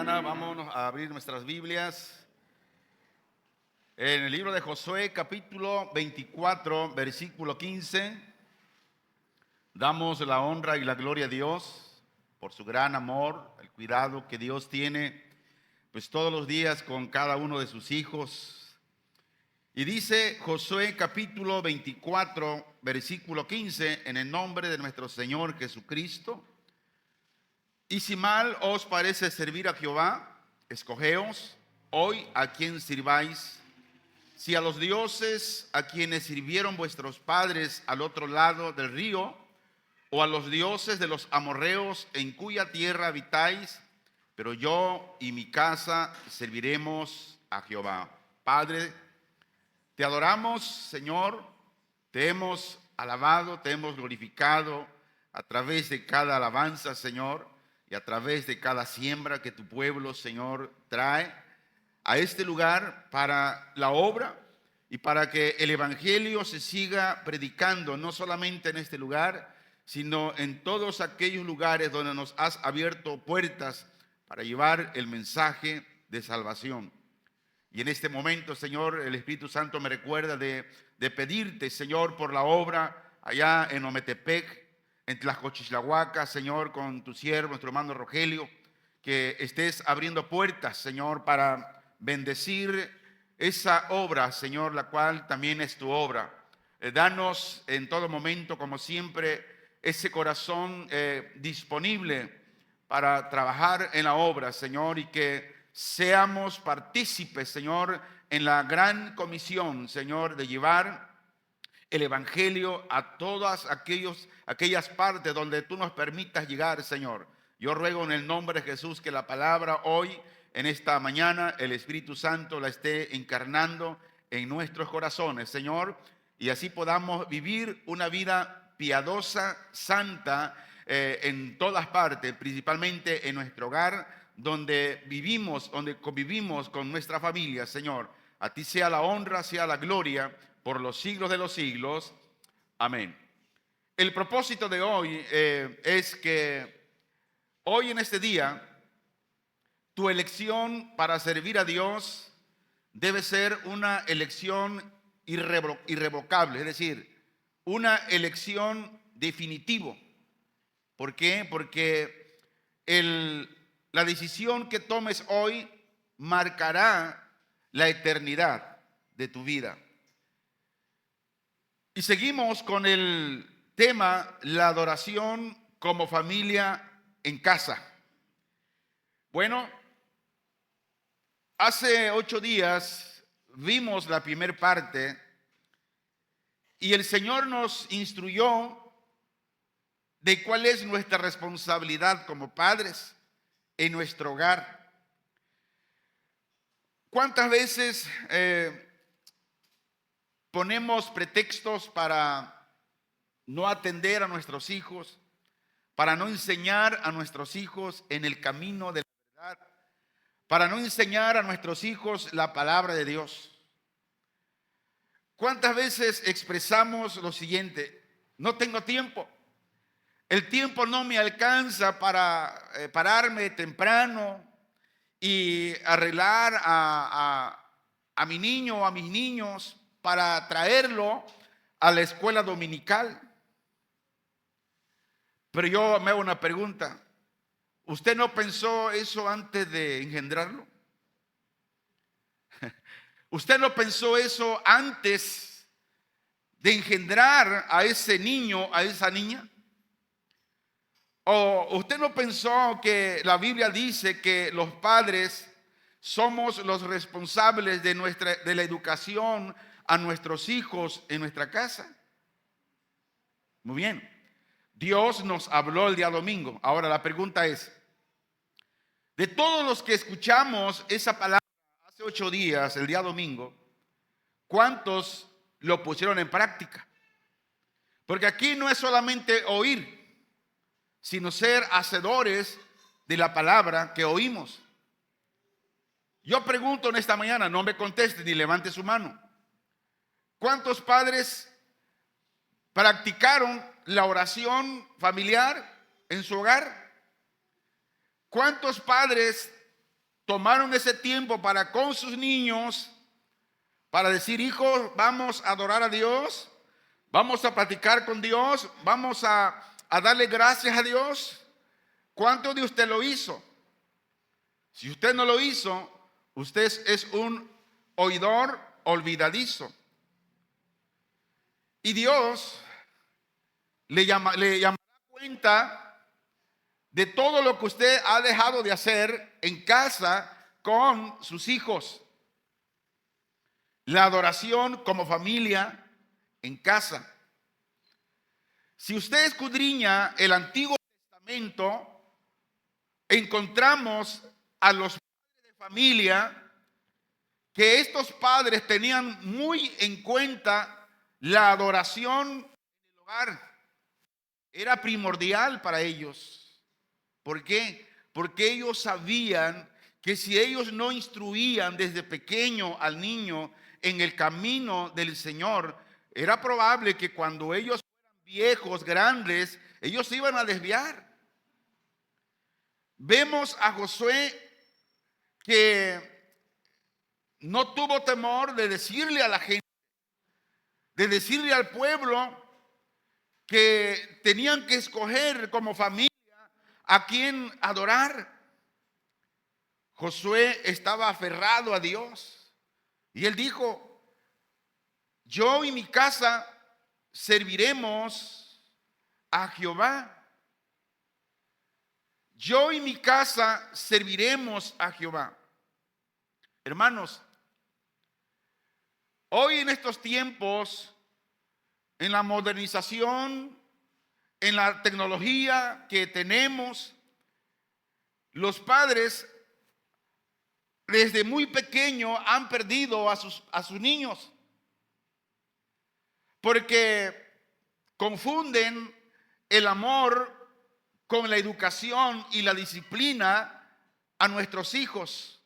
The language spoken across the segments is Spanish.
mañana vámonos a abrir nuestras Biblias en el libro de Josué, capítulo 24, versículo 15. Damos la honra y la gloria a Dios por su gran amor, el cuidado que Dios tiene pues todos los días con cada uno de sus hijos. Y dice Josué capítulo 24, versículo 15, en el nombre de nuestro Señor Jesucristo: y si mal os parece servir a Jehová, escogeos hoy a quien sirváis, si a los dioses a quienes sirvieron vuestros padres al otro lado del río, o a los dioses de los amorreos en cuya tierra habitáis, pero yo y mi casa serviremos a Jehová. Padre, te adoramos, Señor, te hemos alabado, te hemos glorificado a través de cada alabanza, Señor, y a través de cada siembra que tu pueblo, Señor, trae a este lugar para la obra y para que el evangelio se siga predicando, no solamente en este lugar, sino en todos aquellos lugares donde nos has abierto puertas para llevar el mensaje de salvación. Y en este momento, Señor, el Espíritu Santo me recuerda de pedirte, Señor, por la obra allá en Ometepec, en Tlaxcochislahuaca, Señor, con tu siervo, nuestro hermano Rogelio, que estés abriendo puertas, Señor, para bendecir esa obra, Señor, la cual también es tu obra. Danos en todo momento, como siempre, ese corazón disponible para trabajar en la obra, Señor, y que seamos partícipes, Señor, en la gran comisión, Señor, de llevar el evangelio a todas aquellas partes donde tú nos permitas llegar, Señor. Yo ruego en el nombre de Jesús que la palabra hoy, en esta mañana, el Espíritu Santo la esté encarnando en nuestros corazones, Señor, y así podamos vivir una vida piadosa, santa, en todas partes, principalmente en nuestro hogar, donde vivimos, donde convivimos con nuestra familia, Señor. A ti sea la honra, sea la gloria, por los siglos de los siglos. Amén. El propósito de hoy es que hoy en este día, tu elección para servir a Dios debe ser una elección irrevocable, es decir, una elección definitiva. ¿Por qué? Porque la decisión que tomes hoy marcará la eternidad de tu vida. Y seguimos con el tema, la adoración como familia en casa. Bueno, hace 8 días vimos la primera parte y el Señor nos instruyó de cuál es nuestra responsabilidad como padres en nuestro hogar. ¿Cuántas veces ponemos pretextos para no atender a nuestros hijos, para no enseñar a nuestros hijos en el camino de la verdad, para no enseñar a nuestros hijos la palabra de Dios? ¿Cuántas veces expresamos lo siguiente? No tengo tiempo. El tiempo no me alcanza para pararme temprano y arreglar a mi niño o a mis niños para traerlo a la escuela dominical. Pero yo me hago una pregunta. ¿Usted no pensó eso antes de engendrarlo? ¿Usted no pensó eso antes de engendrar a ese niño, a esa niña? ¿O usted no pensó que la Biblia dice que los padres somos los responsables de la educación a nuestros hijos en nuestra casa? Muy bien. Dios nos habló el día domingo. Ahora la pregunta es, de todos los que escuchamos esa palabra hace 8 días, el día domingo, ¿cuántos lo pusieron en práctica? Porque aquí no es solamente oír, sino ser hacedores de la palabra que oímos. Yo pregunto en esta mañana, no me conteste ni levante su mano. ¿Cuántos padres practicaron la oración familiar en su hogar? ¿Cuántos padres tomaron ese tiempo para con sus niños, para decir: hijos, vamos a adorar a Dios, vamos a platicar con Dios, vamos a darle gracias a Dios. ¿Cuánto de usted lo hizo? Si usted no lo hizo, usted es un oidor olvidadizo. Y Dios le llamará cuenta de todo lo que usted ha dejado de hacer en casa con sus hijos. La adoración como familia en casa. Si usted escudriña el Antiguo Testamento, encontramos a los padres de familia que estos padres tenían muy en cuenta la adoración en el hogar. Era primordial para ellos. ¿Por qué? Porque ellos sabían que si ellos no instruían desde pequeño al niño en el camino del Señor, era probable que cuando ellos fueran viejos, grandes, ellos se iban a desviar. Vemos a Josué que no tuvo temor de decirle a la gente, de decirle al pueblo que tenían que escoger como familia a quién adorar. Josué estaba aferrado a Dios y él dijo: yo y mi casa serviremos a Jehová. Yo y mi casa serviremos a Jehová. Hermanos, hoy en estos tiempos, en la modernización, en la tecnología que tenemos, los padres desde muy pequeño han perdido a sus niños, porque confunden el amor con la educación y la disciplina a nuestros hijos.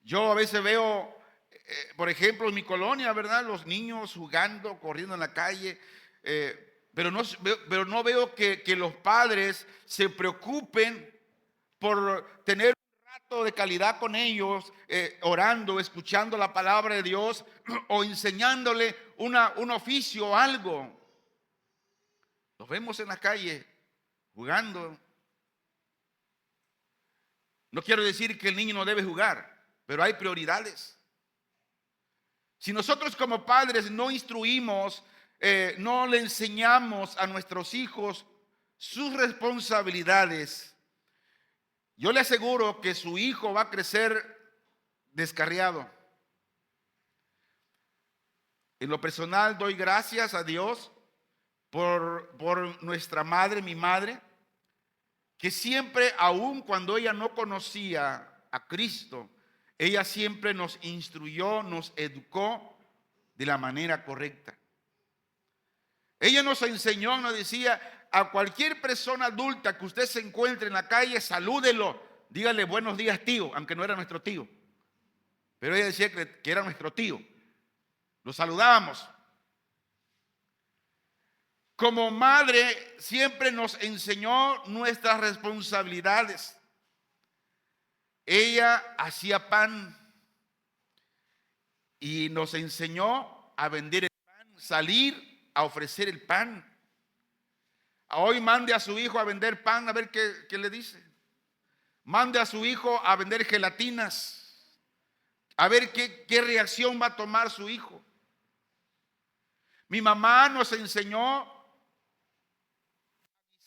Yo a veces veo, por ejemplo, en mi colonia, ¿verdad?, los niños jugando, corriendo en la calle, pero no veo que los padres se preocupen por tener un rato de calidad con ellos, orando, escuchando la palabra de Dios o enseñándole un oficio o algo. Los vemos en la calle jugando. No quiero decir que el niño no debe jugar, pero hay prioridades. Si nosotros como padres no instruimos, no le enseñamos a nuestros hijos sus responsabilidades, yo le aseguro que su hijo va a crecer descarriado. En lo personal doy gracias a Dios por nuestra madre, mi madre, que siempre, aun cuando ella no conocía a Cristo, ella siempre nos instruyó, nos educó de la manera correcta. Ella nos enseñó, nos decía: a cualquier persona adulta que usted se encuentre en la calle, salúdelo, dígale buenos días, tío, aunque no era nuestro tío. Pero ella decía que era nuestro tío. Lo saludábamos. Como madre siempre nos enseñó nuestras responsabilidades. Ella hacía pan y nos enseñó a vender el pan, salir a ofrecer el pan. Hoy mande a su hijo a vender pan, a ver qué le dice. Mande a su hijo a vender gelatinas, a ver qué reacción va a tomar su hijo. Mi mamá nos enseñó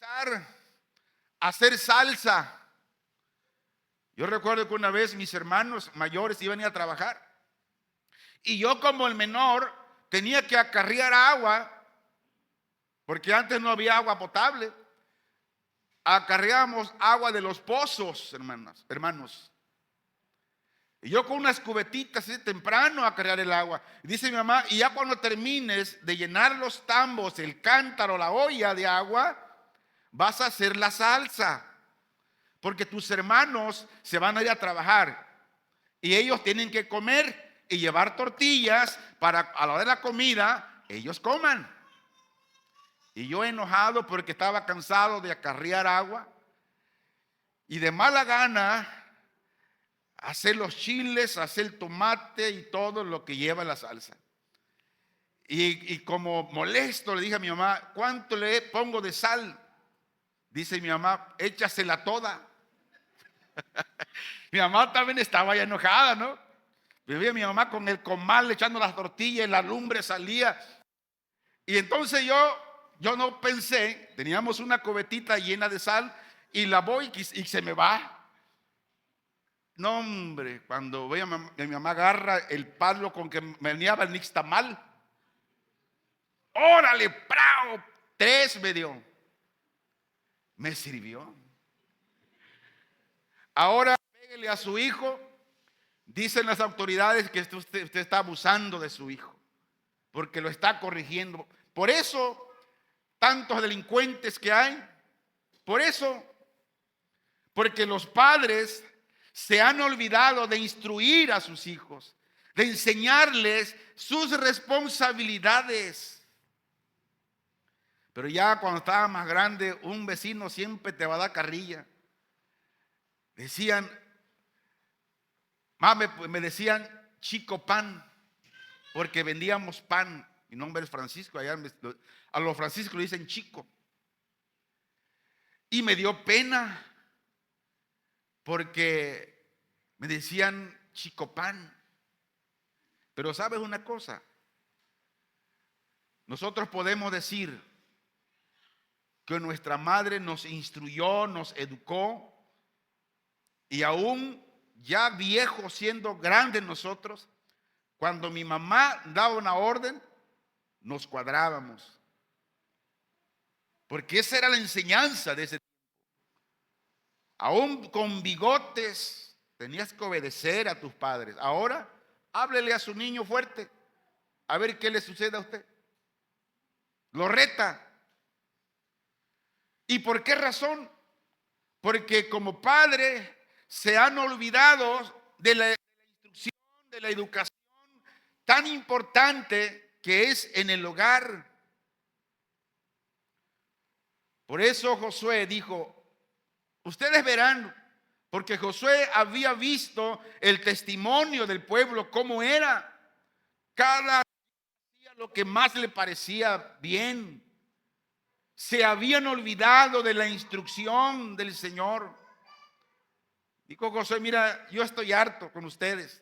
a hacer salsa. Yo recuerdo que una vez mis hermanos mayores iban a ir a trabajar y yo, como el menor, tenía que acarrear agua, porque antes no había agua potable. Acarreábamos agua de los pozos, hermanos. Y yo con unas cubetitas así temprano a acarrear el agua. Y dice mi mamá: y ya cuando termines de llenar los tambos, el cántaro, la olla de agua, vas a hacer la salsa, porque tus hermanos se van a ir a trabajar y ellos tienen que comer y llevar tortillas para a la hora de la comida ellos coman. Y yo, enojado porque estaba cansado de acarrear agua, y de mala gana hacer los chiles, hacer el tomate y todo lo que lleva la salsa. Y como molesto le dije a mi mamá, ¿cuánto le pongo de sal? Dice mi mamá, échasela toda. Mi mamá también estaba ya enojada, ¿no? Vivía mi mamá con el comal echando las tortillas y la lumbre salía. Y entonces yo no pensé, teníamos una cubetita llena de sal y la voy y se me va. No, hombre, cuando veo que mi mamá agarra el palo con que meneaba el nixtamal, órale, ¡prao! 3 me dio. Me sirvió. Ahora pégale a su hijo. Dicen las autoridades que usted está abusando de su hijo, porque lo está corrigiendo. Por eso, tantos delincuentes que hay, por eso, porque los padres se han olvidado de instruir a sus hijos, de enseñarles sus responsabilidades. Pero ya cuando estaba más grande, un vecino siempre te va a dar carrilla. Decían, me decían Chico Pan, porque vendíamos pan. Mi nombre es Francisco, allá a los Franciscos le dicen Chico. Y me dio pena, porque me decían Chico Pan. Pero ¿sabes una cosa? Nosotros podemos decir que nuestra madre nos instruyó, nos educó, y aún ya viejos, siendo grandes nosotros, cuando mi mamá daba una orden, nos cuadrábamos. Porque esa era la enseñanza de ese tiempo. Aún con bigotes tenías que obedecer a tus padres. Ahora, háblele a su niño fuerte, a ver qué le sucede a usted. Lo reta. ¿Y por qué razón? Porque como padre se han olvidado de la instrucción, de la educación tan importante que es en el hogar. Por eso Josué dijo, ustedes verán, porque Josué había visto el testimonio del pueblo, cómo era. Cada día lo que más le parecía bien. Se habían olvidado de la instrucción del Señor. Dijo Josué, mira, yo estoy harto con ustedes.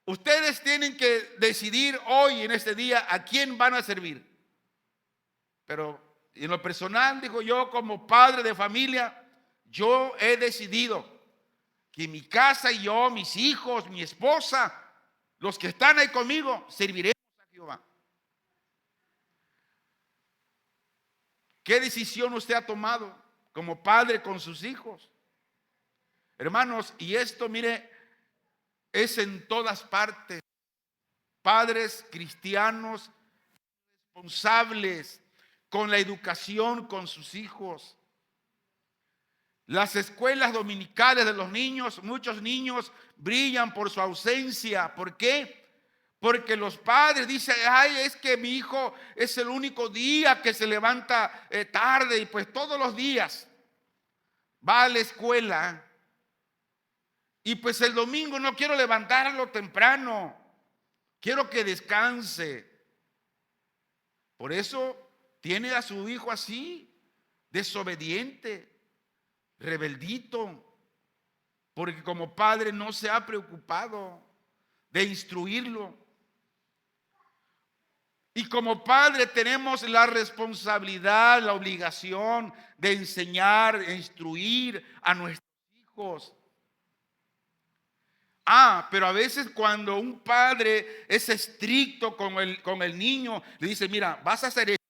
Ustedes tienen que decidir hoy, en este día, a quién van a servir. Pero en lo personal, dijo yo, como padre de familia, yo he decidido que mi casa y yo, mis hijos, mi esposa, los que están ahí conmigo, serviremos a Jehová. ¿Qué decisión usted ha tomado como padre con sus hijos? Hermanos, y esto, mire, es en todas partes. Padres cristianos responsables con la educación con sus hijos. Las escuelas dominicales de los niños, muchos niños brillan por su ausencia. ¿Por qué? Porque los padres dicen, ay, es que mi hijo es el único día que se levanta tarde, y pues todos los días va a la escuela. Y pues el domingo no quiero levantarlo temprano, quiero que descanse. Por eso tiene a su hijo así, desobediente, rebeldito, porque como padre no se ha preocupado de instruirlo. Y como padre tenemos la responsabilidad, la obligación de enseñar, e instruir a nuestros hijos. Pero a veces cuando un padre es estricto con el niño, le dice, mira, vas a hacer esto,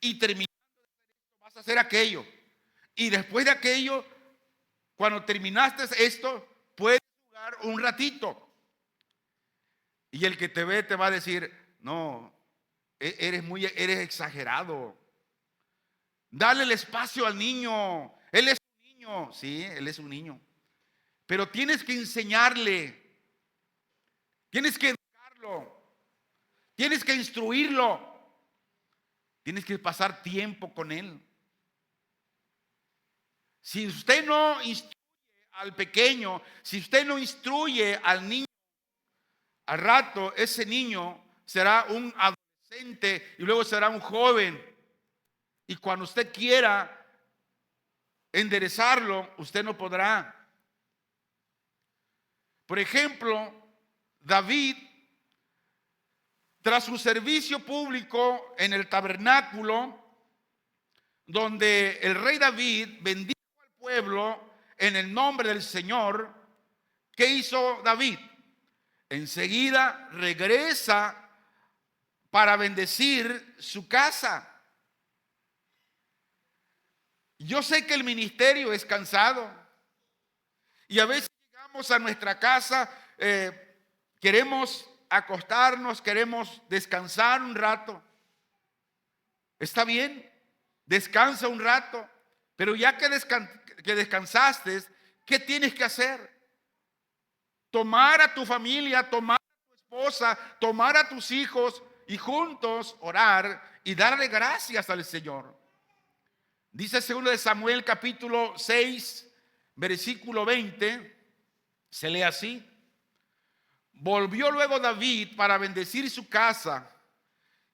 y terminando de hacer esto, vas a hacer aquello. Y después de aquello, cuando terminaste esto, puedes jugar un ratito. Y el que te ve te va a decir, no, eres exagerado. Dale el espacio al niño. Él es un niño. Sí, él es un niño. Pero tienes que enseñarle. Tienes que educarlo. Tienes que instruirlo. Tienes que pasar tiempo con él. Si usted no instruye al pequeño, si usted no instruye al niño, al rato ese niño será un adolescente y luego será un joven. Y cuando usted quiera enderezarlo, usted no podrá. Por ejemplo, David, tras su servicio público en el tabernáculo, donde el rey David bendijo al pueblo en el nombre del Señor, ¿qué hizo David? Enseguida regresa para bendecir su casa. Yo sé que el ministerio es cansado y a veces llegamos a nuestra casa, queremos acostarnos, queremos descansar un rato. Está bien, descansa un rato, pero ya que descansaste, ¿qué tienes que hacer? Tomar a tu familia, tomar a tu esposa, tomar a tus hijos y juntos orar y darle gracias al Señor. Dice 2 Samuel capítulo 6, versículo 20, se lee así: volvió luego David para bendecir su casa,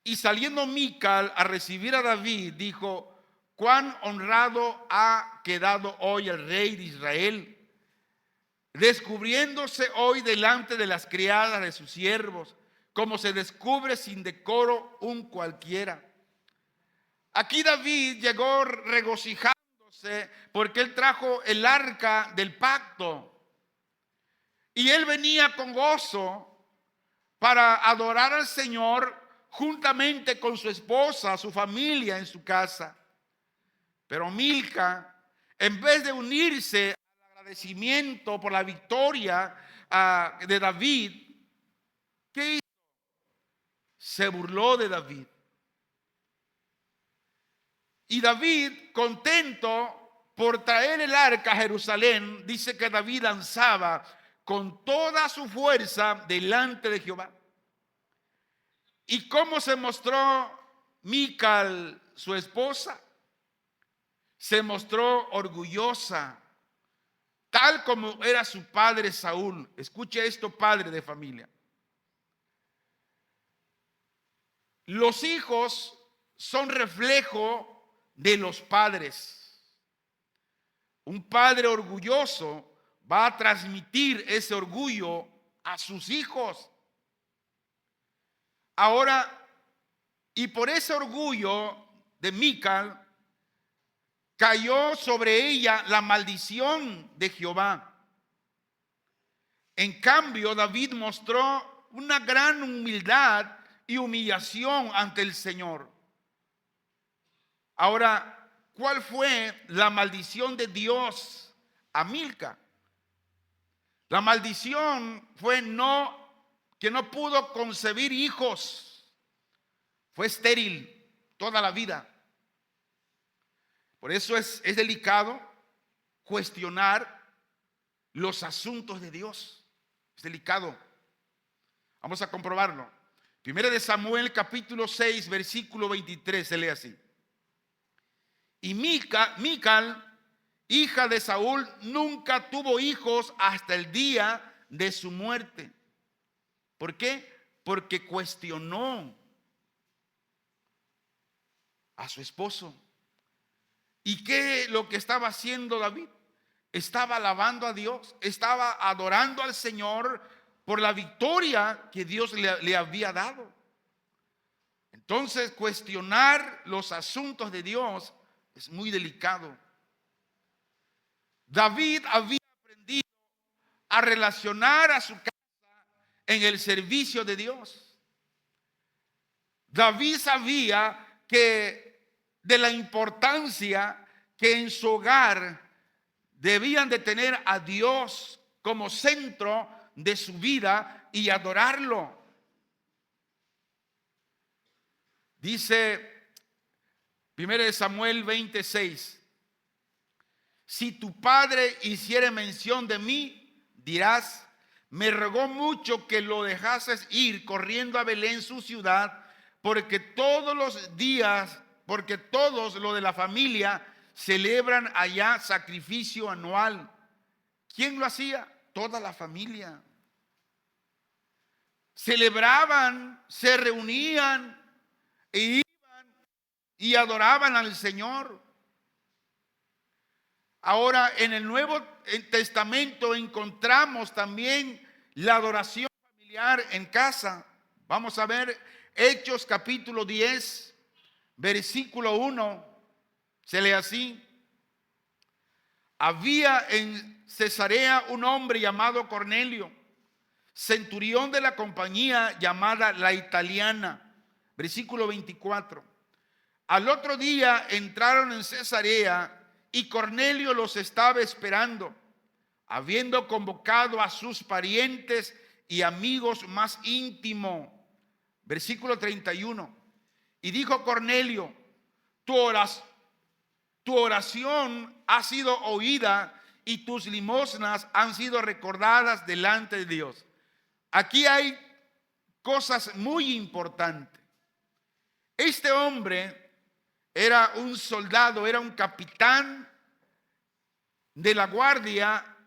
y saliendo Mical a recibir a David, dijo: cuán honrado ha quedado hoy el rey de Israel, descubriéndose hoy delante de las criadas de sus siervos, como se descubre sin decoro un cualquiera. Aquí David llegó regocijándose porque él trajo el arca del pacto y él venía con gozo para adorar al Señor juntamente con su esposa, su familia en su casa. Pero Milca, en vez de unirse al agradecimiento por la victoria de David, ¿qué hizo? Se burló de David. Y David, contento por traer el arca a Jerusalén, dice que David danzaba con toda su fuerza delante de Jehová. ¿Y cómo se mostró Mical, su esposa? Se mostró orgullosa, tal como era su padre Saúl. Escuche esto, padre de familia. Los hijos son reflejo de los padres. Un padre orgulloso va a transmitir ese orgullo a sus hijos. Ahora, y por ese orgullo de Mical, cayó sobre ella la maldición de Jehová. En cambio, David mostró una gran humildad y humillación ante el Señor. Ahora, ¿cuál fue la maldición de Dios a Milca? La maldición fue que no pudo concebir hijos. Fue estéril toda la vida. Por eso es delicado cuestionar los asuntos de Dios. Es delicado. Vamos a comprobarlo. 1 Samuel capítulo 6, versículo 23 se lee así: y Mical, hija de Saúl, nunca tuvo hijos hasta el día de su muerte. ¿Por qué? Porque cuestionó a su esposo. ¿Y qué es lo que estaba haciendo David? Estaba alabando a Dios, estaba adorando al Señor por la victoria que Dios le había dado. Entonces, cuestionar los asuntos de Dios es muy delicado. David había aprendido a relacionar a su casa en el servicio de Dios. David sabía que de la importancia que en su hogar debían de tener a Dios como centro de su vida y adorarlo. Dice 1 Samuel 26: si tu padre hiciere mención de mí, dirás: me rogó mucho que lo dejases ir corriendo a Belén, su ciudad, porque todos lo de la familia celebran allá sacrificio anual. ¿Quién lo hacía? Toda la familia. Celebraban, se reunían e iban y adoraban al Señor. Ahora, en el Nuevo Testamento encontramos también la adoración familiar en casa. Vamos a ver Hechos capítulo 10, versículo 1. Se lee así: había en Cesarea un hombre llamado Cornelio, centurión de la compañía llamada La Italiana. Versículo 24. Al otro día entraron en Cesarea y Cornelio los estaba esperando, habiendo convocado a sus parientes y amigos más íntimos. Versículo 31. Y dijo Cornelio: tu oración ha sido oída y tus limosnas han sido recordadas delante de Dios. Aquí hay cosas muy importantes. Este hombre era un soldado, era un capitán de la guardia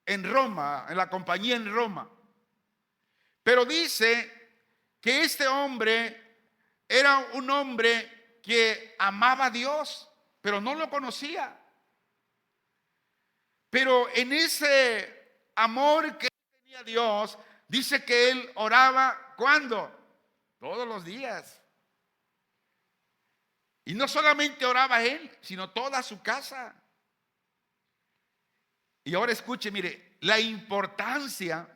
en Roma, en la compañía en Roma. Pero dice que este hombre era un hombre que amaba a Dios, pero no lo conocía. Pero en ese amor que tenía a Dios, dice que él oraba, ¿cuándo? Todos los días. Y no solamente oraba él, sino toda su casa. Y ahora escuche, mire, la importancia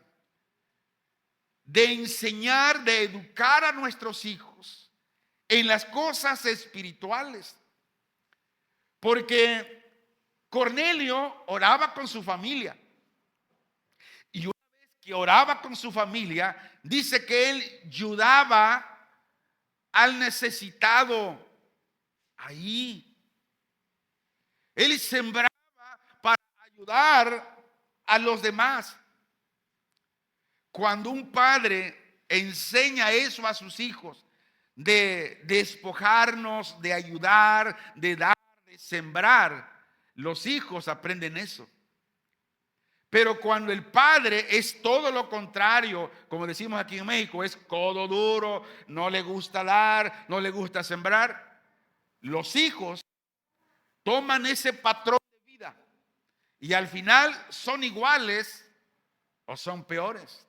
de enseñar, de educar a nuestros hijos en las cosas espirituales. Porque Cornelio oraba con su familia. Y una vez que oraba con su familia, dice que él ayudaba al necesitado ahí. Él sembraba para ayudar a los demás. Cuando un padre enseña eso a sus hijos, de despojarnos, de ayudar, de dar, de sembrar, los hijos aprenden eso. Pero cuando el padre es todo lo contrario, como decimos aquí en México, es codo duro, no le gusta dar, no le gusta sembrar, los hijos toman ese patrón de vida y al final son iguales o son peores.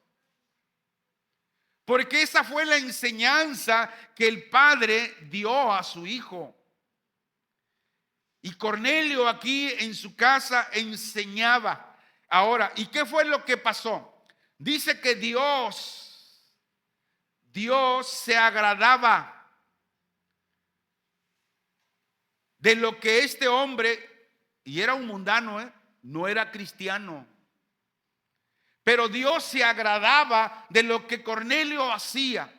Porque esa fue la enseñanza que el padre dio a su hijo. Y Cornelio aquí en su casa enseñaba. Ahora, ¿y qué fue lo que pasó? Dice que Dios se agradaba de lo que este hombre, y era un mundano, no era cristiano, pero Dios se agradaba de lo que Cornelio hacía.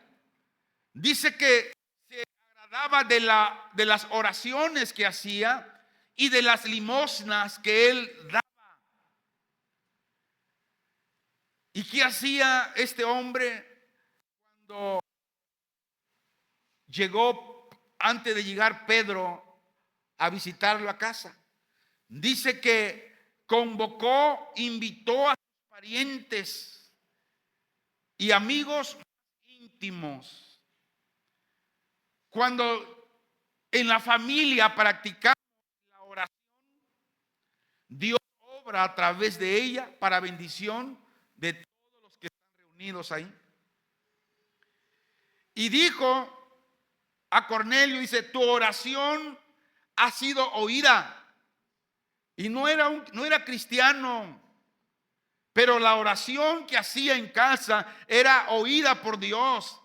Dice que se agradaba de las oraciones que hacía y de las limosnas que él daba. ¿Y qué hacía este hombre cuando llegó, antes de llegar Pedro a visitarlo a casa? Dice que convocó, invitó a sus parientes y amigos íntimos. Cuando en la familia practicamos la oración, Dios obra a través de ella para bendición de todos los que están reunidos ahí. Y dijo a Cornelio, dice: tu oración ha sido oída. Y no era cristiano, pero la oración que hacía en casa era oída por Dios.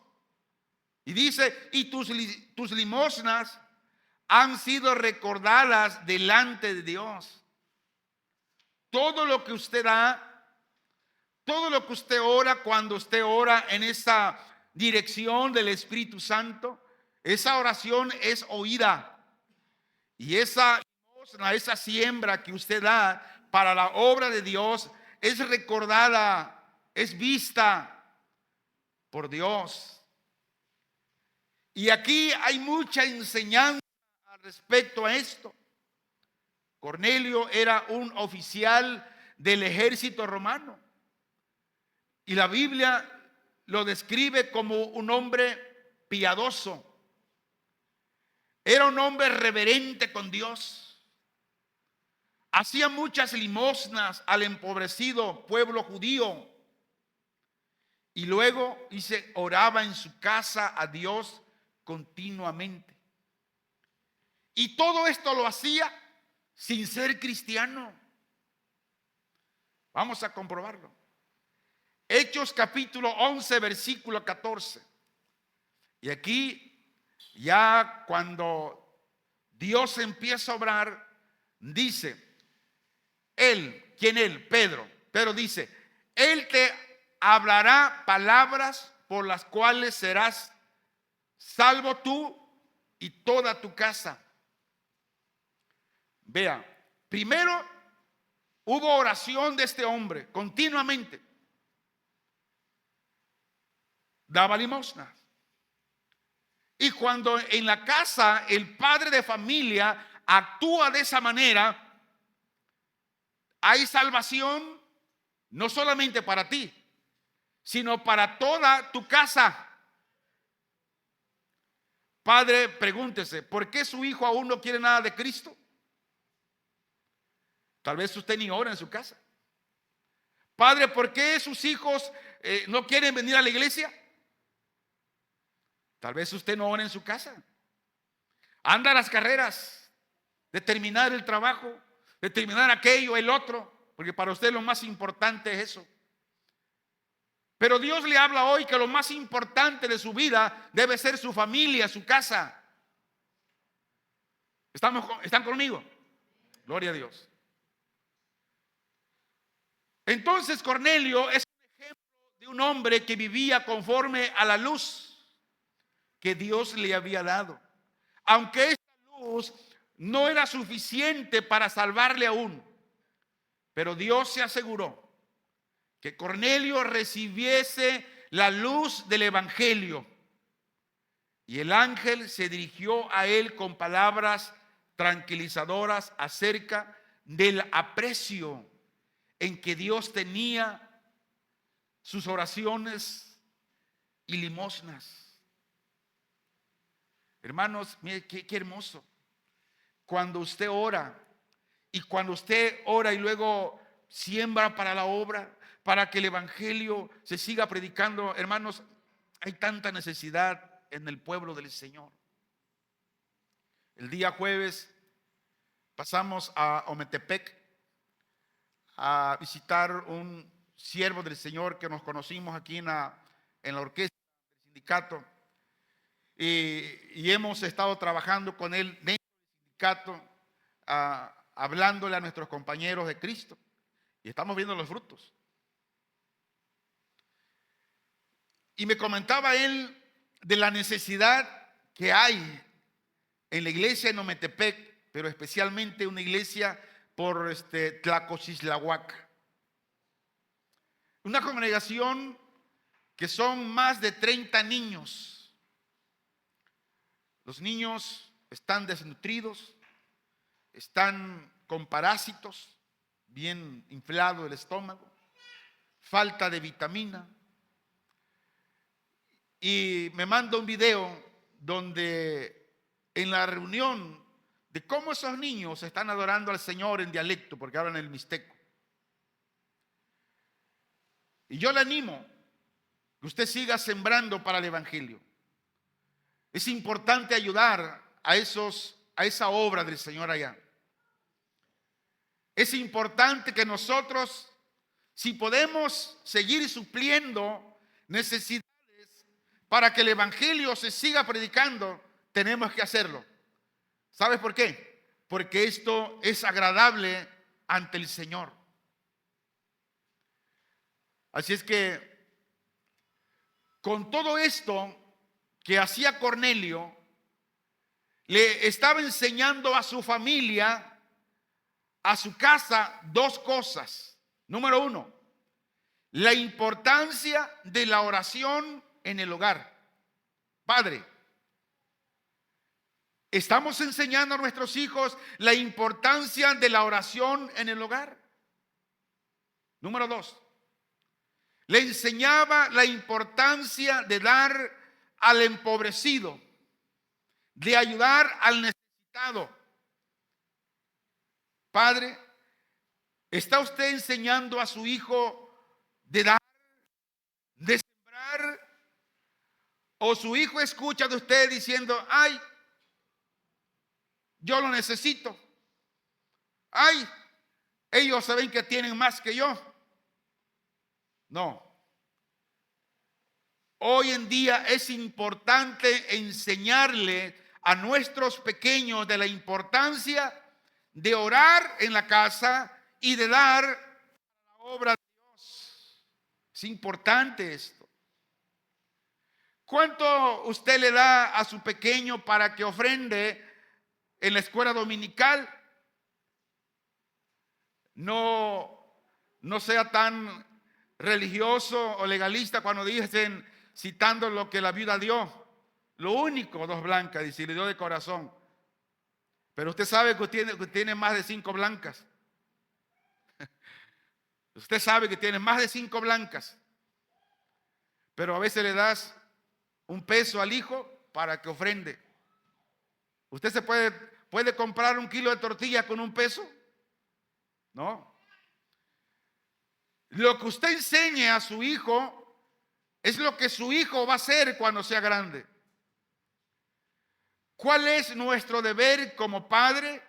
Y dice: y tus limosnas han sido recordadas delante de Dios. Todo lo que usted da, todo lo que usted ora, cuando usted ora en esa dirección del Espíritu Santo, esa oración es oída. Y esa limosna, esa siembra que usted da para la obra de Dios es recordada, es vista por Dios. Y aquí hay mucha enseñanza respecto a esto. Cornelio era un oficial del ejército romano. Y la Biblia lo describe como un hombre piadoso. Era un hombre reverente con Dios. Hacía muchas limosnas al empobrecido pueblo judío. Y luego oraba en su casa a Dios continuamente. Y todo esto lo hacía sin ser cristiano. Vamos a comprobarlo. Hechos capítulo 11, versículo 14. Y aquí ya cuando Dios empieza a obrar, dice, ¿quién él? Pedro. Pedro dice, él te hablará palabras por las cuales serás salvo tú y toda tu casa. Vea, primero hubo oración de este hombre continuamente. Daba limosnas. Y cuando en la casa el padre de familia actúa de esa manera, hay salvación no solamente para ti, sino para toda tu casa. Padre, pregúntese, ¿por qué su hijo aún no quiere nada de Cristo? Tal vez usted ni ora en su casa. Padre, ¿por qué sus hijos no quieren venir a la iglesia? Tal vez usted no ora en su casa. Anda a las carreras de terminar el trabajo, de terminar aquello, el otro, porque para usted lo más importante es eso. Pero Dios le habla hoy que lo más importante de su vida debe ser su familia, su casa. ¿Están conmigo? Gloria a Dios. Entonces Cornelio es un ejemplo de un hombre que vivía conforme a la luz que Dios le había dado. Aunque esta luz no era suficiente para salvarle aún, pero Dios se aseguró que Cornelio recibiese la luz del evangelio. Y el ángel se dirigió a él con palabras tranquilizadoras acerca del aprecio en que Dios tenía sus oraciones y limosnas. Hermanos, mire qué hermoso. Cuando usted ora y luego siembra para la obra, para que el evangelio se siga predicando, hermanos, hay tanta necesidad en el pueblo del Señor. El día jueves pasamos a Ometepec a visitar un siervo del Señor que nos conocimos aquí en la orquesta del sindicato. Y hemos estado trabajando con él dentro del sindicato, hablándole a nuestros compañeros de Cristo. Y estamos viendo los frutos. Y me comentaba él de la necesidad que hay en la iglesia en Ometepec, pero especialmente una iglesia por Tlacochislahuac. Una congregación que son más de 30 niños. Los niños están desnutridos, están con parásitos, bien inflado el estómago, falta de vitamina. Y me manda un video donde en la reunión de cómo esos niños están adorando al Señor en dialecto, porque hablan el mixteco. Y yo le animo que usted siga sembrando para el evangelio. Es importante ayudar a esa obra del Señor allá. Es importante que nosotros, si podemos seguir supliendo necesidades para que el evangelio se siga predicando, tenemos que hacerlo. ¿Sabes por qué? Porque esto es agradable ante el Señor. Así es que con todo esto que hacía Cornelio, le estaba enseñando a su familia, a su casa, dos cosas. Número uno, la importancia de la oración en el hogar. Padre, Estamos enseñando a nuestros hijos la importancia de la oración en el hogar. Número 2, le enseñaba la importancia de dar al empobrecido, de ayudar al necesitado. Padre, ¿está usted enseñando a su hijo de dar, de sembrar? ¿O su hijo escucha de usted diciendo, ay, yo lo necesito? Ay, ellos saben que tienen más que yo. No. Hoy en día es importante enseñarle a nuestros pequeños de la importancia de orar en la casa y de dar a la obra de Dios. Es importante esto. ¿Cuánto usted le da a su pequeño para que ofrende en la escuela dominical? No sea tan religioso o legalista cuando dicen, citando lo que la viuda dio. Lo único, 2 blancas, dice, le dio de corazón. Pero usted sabe que tiene más de 5 blancas. Usted sabe que tiene más de 5 blancas. Pero a veces le das un peso al hijo para que ofrende. ¿Usted se puede comprar 1 kilo de tortilla con 1 peso? No. Lo que usted enseñe a su hijo es lo que su hijo va a hacer cuando sea grande. ¿Cuál es nuestro deber como padre?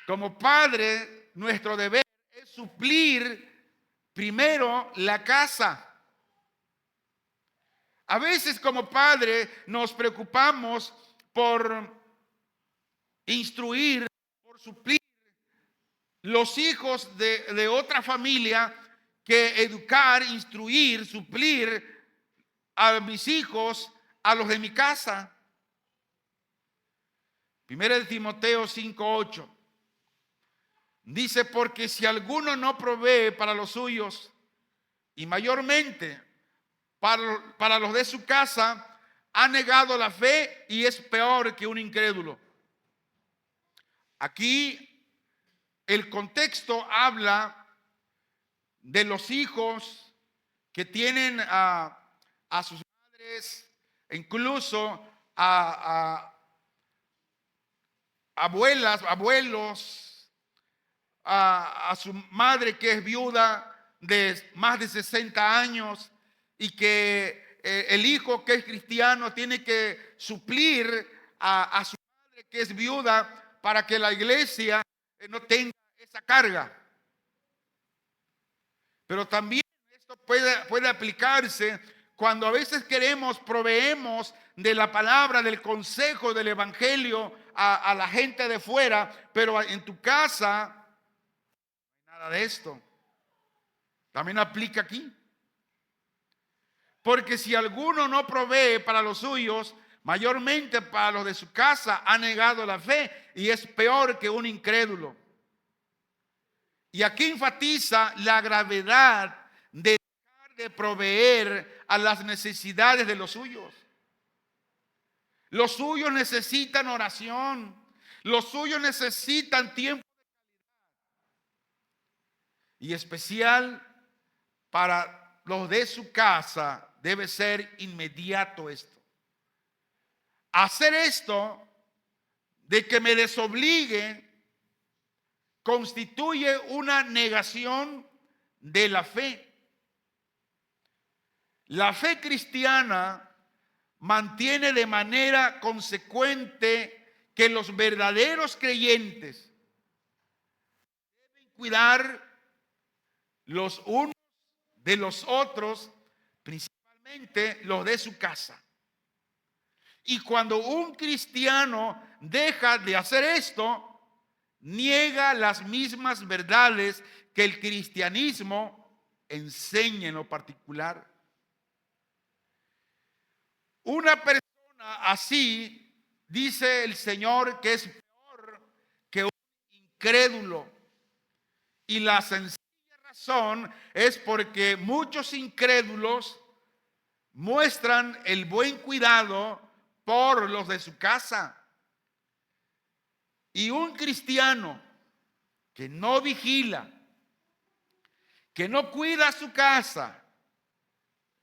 Como padre, nuestro deber es suplir primero la casa. A veces como padre nos preocupamos por instruir, por suplir los hijos de otra familia, que educar, instruir, suplir a mis hijos, a los de mi casa. 1 Timoteo 5:8 dice, porque si alguno no provee para los suyos, y mayormente para los de su casa, ha negado la fe y es peor que un incrédulo. Aquí el contexto habla de los hijos que tienen a sus madres, incluso a abuelas, abuelos, a su madre que es viuda de más de 60 años y que el hijo que es cristiano tiene que suplir a su madre que es viuda para que la iglesia no tenga esa carga. Pero también esto puede aplicarse cuando a veces proveemos de la palabra, del consejo, del evangelio a la gente de fuera, pero en tu casa no hay nada de esto. También aplica aquí. Porque si alguno no provee para los suyos, mayormente para los de su casa, ha negado la fe y es peor que un incrédulo. Y aquí enfatiza la gravedad de dejar de proveer a las necesidades de los suyos. Los suyos necesitan oración. Los suyos necesitan tiempo de calidad. Y especial para los de su casa debe ser inmediato esto. Hacer esto de que me desobligue constituye una negación de la fe. La fe cristiana mantiene de manera consecuente que los verdaderos creyentes deben cuidar los unos de los otros, principalmente los de su casa. Y cuando un cristiano deja de hacer esto, niega las mismas verdades que el cristianismo enseña en lo particular. Una persona así, dice el Señor, que es peor que un incrédulo. Y la sencilla razón es porque muchos incrédulos muestran el buen cuidado por los de su casa. Y un cristiano que no vigila, que no cuida su casa,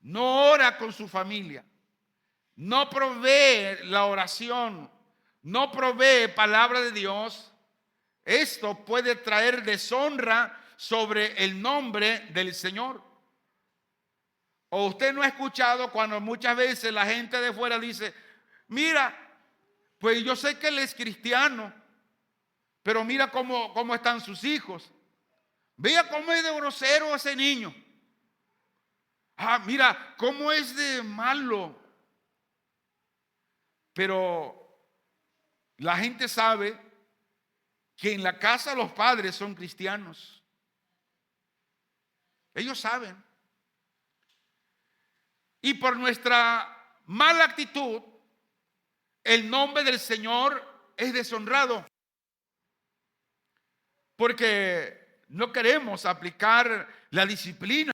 no ora con su familia, no provee la oración, no provee palabra de Dios, esto puede traer deshonra sobre el nombre del Señor. O usted no ha escuchado cuando muchas veces la gente de fuera dice: mira, pues yo sé que él es cristiano, pero mira cómo están sus hijos. Vea cómo es de grosero ese niño. Ah, mira cómo es de malo. Pero la gente sabe que en la casa los padres son cristianos. Ellos saben. Y por nuestra mala actitud, el nombre del Señor es deshonrado. Porque no queremos aplicar la disciplina.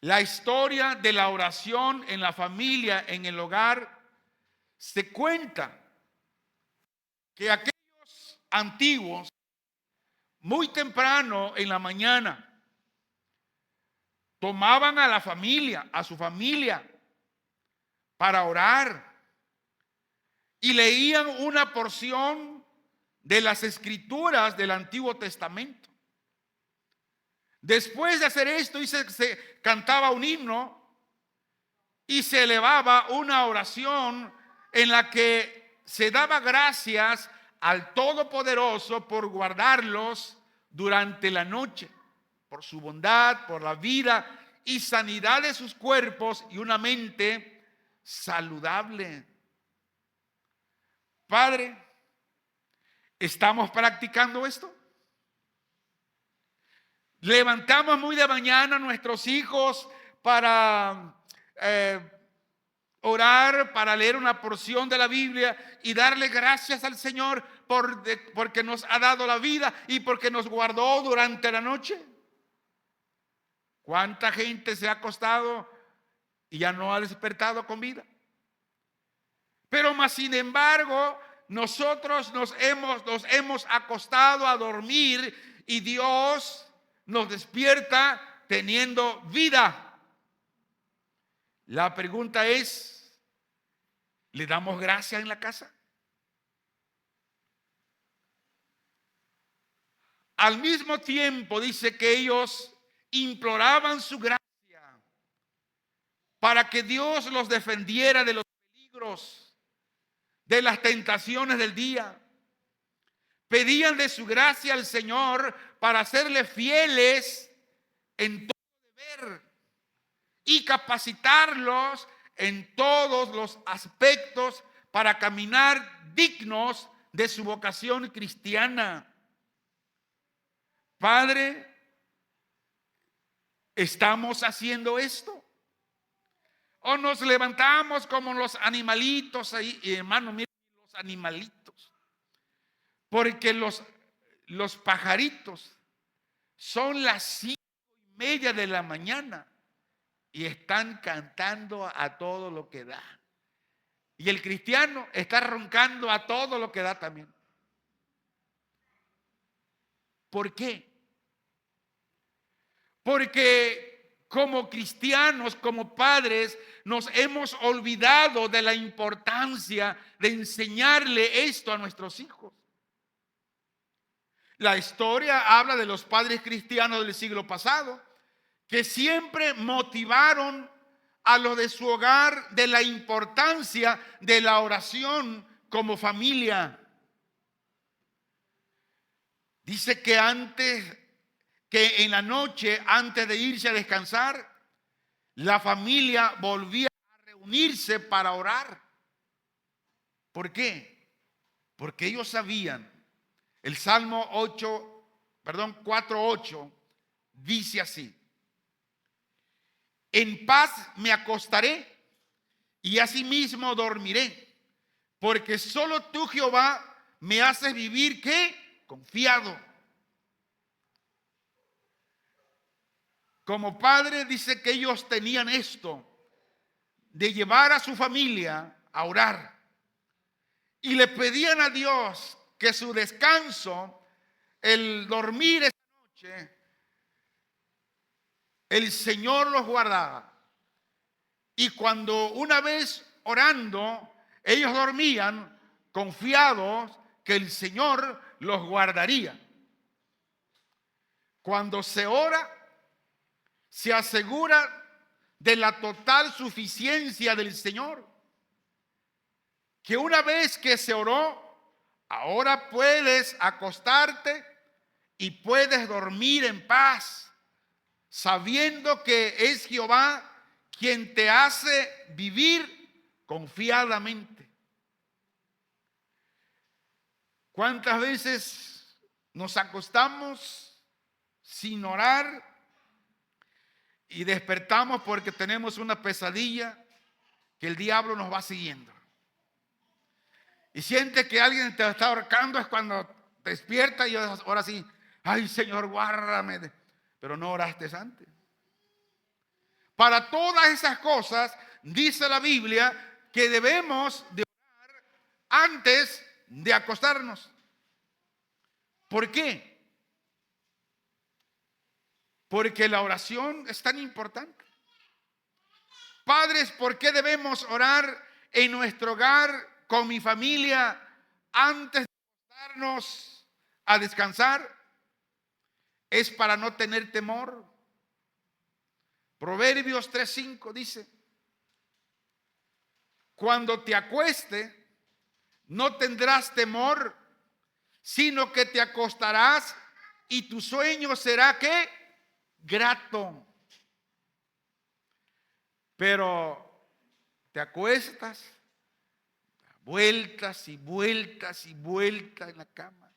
La historia de la oración en la familia, en el hogar, se cuenta que aquellos antiguos, muy temprano en la mañana, tomaban a la familia, a su familia, para orar y leían una porción de las escrituras del Antiguo Testamento. Después de hacer esto, se cantaba un himno y se elevaba una oración en la que se daba gracias al Todopoderoso por guardarlos durante la noche, por su bondad, por la vida y sanidad de sus cuerpos y una mente saludable. Padre, ¿estamos practicando esto? Levantamos muy de mañana a nuestros hijos para orar, para leer una porción de la Biblia y darle gracias al Señor porque nos ha dado la vida y porque nos guardó durante la noche. ¿Cuánta gente se ha acostado y ya no ha despertado con vida? Pero más sin embargo, nosotros nos hemos acostado a dormir y Dios nos despierta teniendo vida. La pregunta es, ¿le damos gracia en la casa? Al mismo tiempo dice que ellos imploraban su gracia para que Dios los defendiera de los peligros, de las tentaciones del día. Pedían de su gracia al Señor para serle fieles en todo deber y capacitarlos en todos los aspectos para caminar dignos de su vocación cristiana. Padre, ¿estamos haciendo esto? ¿O nos levantamos como los animalitos ahí? Y hermano, miren los animalitos. Porque los pajaritos son las 5:30 de la mañana y están cantando a todo lo que da. Y el cristiano está roncando a todo lo que da también. ¿Por qué? Porque como cristianos, como padres, nos hemos olvidado de la importancia de enseñarle esto a nuestros hijos. La historia habla de los padres cristianos del siglo pasado, que siempre motivaron a los de su hogar de la importancia de la oración como familia. Dice que en la noche, antes de irse a descansar, la familia volvía a reunirse para orar. ¿Por qué? Porque ellos sabían, el Salmo 4:8 dice así: en paz me acostaré y asimismo dormiré, porque solo tú, Jehová, me haces vivir, ¿qué? Confiado. Como padre, dice que ellos tenían esto de llevar a su familia a orar. y le pedían a Dios que su descanso, el dormir esa noche, el Señor los guardaba. Y cuando una vez orando, ellos dormían confiados que el Señor los guardaría. Cuando se ora, se asegura de la total suficiencia del Señor. Que una vez que se oró, ahora puedes acostarte y puedes dormir en paz, sabiendo que es Jehová quien te hace vivir confiadamente. ¿Cuántas veces nos acostamos sin orar y despertamos porque tenemos una pesadilla que el diablo nos va siguiendo? Y sientes que alguien te está ahorcando, es cuando te despierta y ahora sí, ay Señor, guárdame. Pero no oraste antes. Para todas esas cosas, dice la Biblia que debemos de orar antes de acostarnos. ¿Por qué? Porque la oración es tan importante. Padres, ¿por qué debemos orar en nuestro hogar, con mi familia, antes de acostarnos a descansar? Es para no tener temor. Proverbios 3:5 dice: cuando te acueste, no tendrás temor, sino que te acostarás y tu sueño será ¿qué? Grato. Pero te acuestas, vueltas y vueltas y vueltas en la cama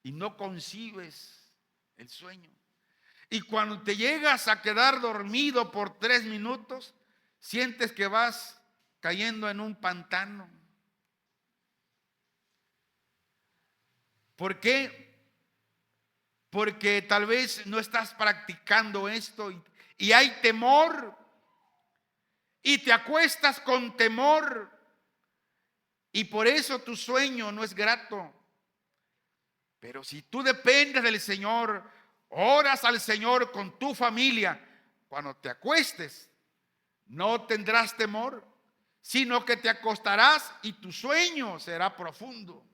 y no concibes el sueño. Y cuando te llegas a quedar dormido por 3 minutos, sientes que vas cayendo en un pantano. ¿Por qué? Porque tal vez no estás practicando esto y hay temor y te acuestas con temor y por eso tu sueño no es grato. Pero si tú dependes del Señor, oras al Señor con tu familia, cuando te acuestes, no tendrás temor, sino que te acostarás y tu sueño será profundo.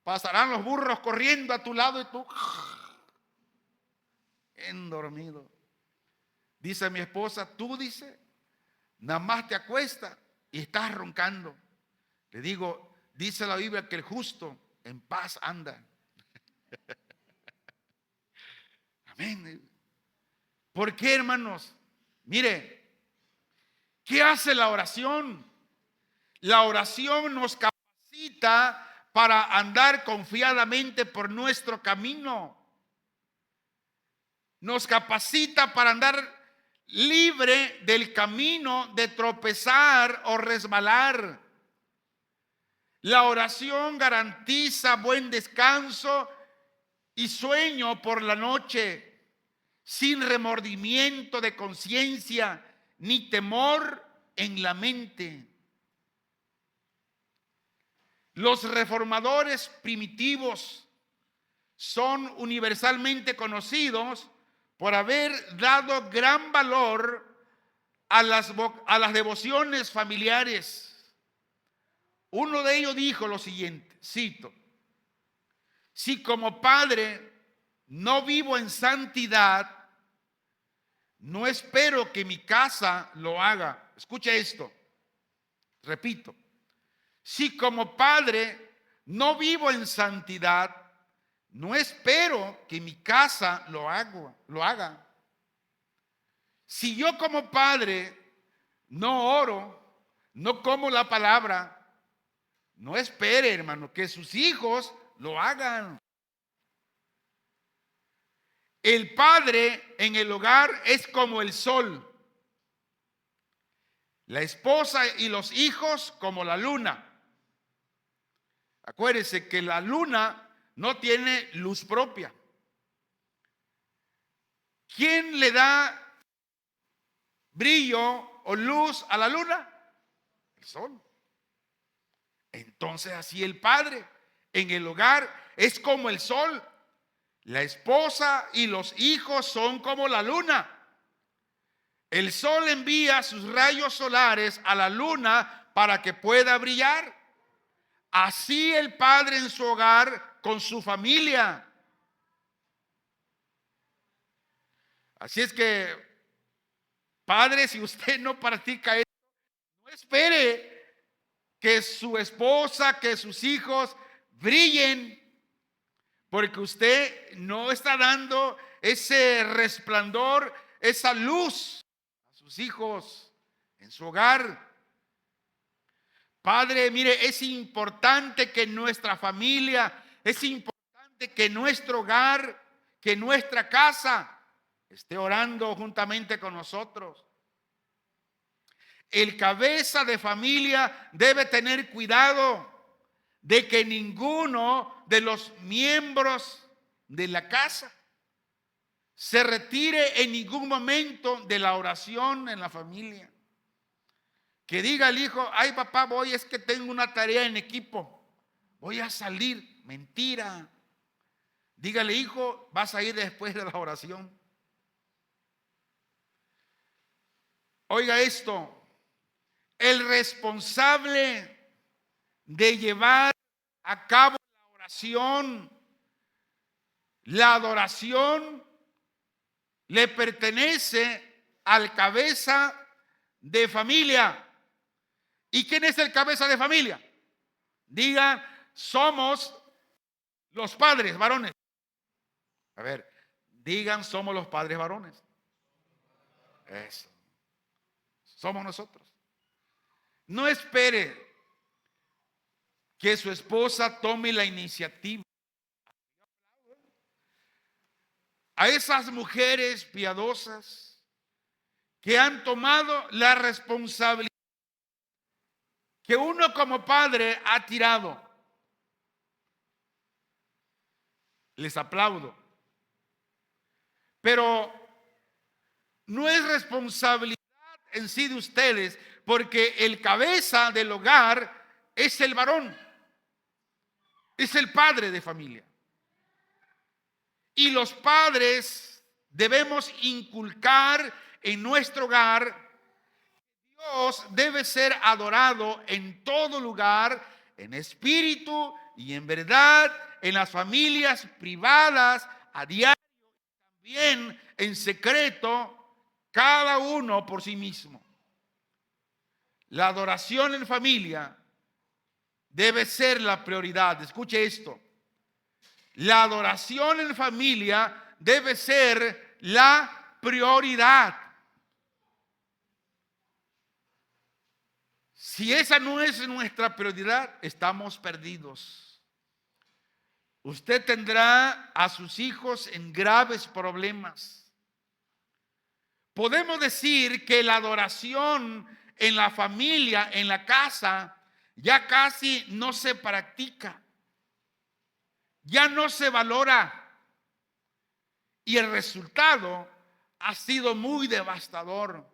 Pasarán los burros corriendo a tu lado y tú en dormido. Dice mi esposa, tú dice, nada más te acuestas y estás roncando. Le digo, dice la Biblia que el justo en paz anda. Amén. ¿Por qué, hermanos? Mire, ¿qué hace la oración? La oración nos capacita para andar confiadamente por nuestro camino. Nos capacita para andar libre del camino de tropezar o resbalar. La oración garantiza buen descanso y sueño por la noche, sin remordimiento de conciencia ni temor en la mente. Los reformadores primitivos son universalmente conocidos por haber dado gran valor a las devociones familiares. Uno de ellos dijo lo siguiente, cito: si como padre no vivo en santidad, no espero que mi casa lo haga. Escucha esto, repito. Si como padre no vivo en santidad, no espero que mi casa lo haga. Si yo como padre no oro, no como la palabra, no espere, hermano, que sus hijos lo hagan. El padre en el hogar es como el sol, la esposa y los hijos como la luna. Acuérdese que la luna no tiene luz propia. ¿Quién le da brillo o luz a la luna? El sol. Entonces así el padre en el hogar es como el sol. La esposa y los hijos son como la luna. El sol envía sus rayos solares a la luna para que pueda brillar. Así el padre en su hogar con su familia. Así es que, padre, si usted no practica esto, no espere que su esposa, que sus hijos brillen, porque usted no está dando ese resplandor, esa luz a sus hijos en su hogar. Padre, mire, es importante que nuestra familia, es importante que nuestro hogar, que nuestra casa esté orando juntamente con nosotros. El cabeza de familia debe tener cuidado de que ninguno de los miembros de la casa se retire en ningún momento de la oración en la familia. Que diga el hijo: ay papá, voy, es que tengo una tarea en equipo, voy a salir. Mentira. Dígale: hijo, vas a ir después de la oración. Oiga esto, el responsable de llevar a cabo la oración, la adoración, le pertenece al cabeza de familia. ¿Y quién es el cabeza de familia? Digan: somos los padres varones. A ver, digan: somos los padres varones. Eso. Somos nosotros. No espere que su esposa tome la iniciativa. A esas mujeres piadosas que han tomado la responsabilidad que uno como padre ha tirado, les aplaudo. Pero no es responsabilidad en sí de ustedes, porque el cabeza del hogar es el varón, es el padre de familia. Y los padres debemos inculcar en nuestro hogar: Dios debe ser adorado en todo lugar, en espíritu y en verdad, en las familias privadas, a diario, también en secreto, cada uno por sí mismo. La adoración en familia debe ser la prioridad. Escuche esto. La adoración en familia debe ser la prioridad. Si esa no es nuestra prioridad, estamos perdidos. Usted tendrá a sus hijos en graves problemas. Podemos decir que la adoración en la familia, en la casa, ya casi no se practica, ya no se valora, y el resultado ha sido muy devastador.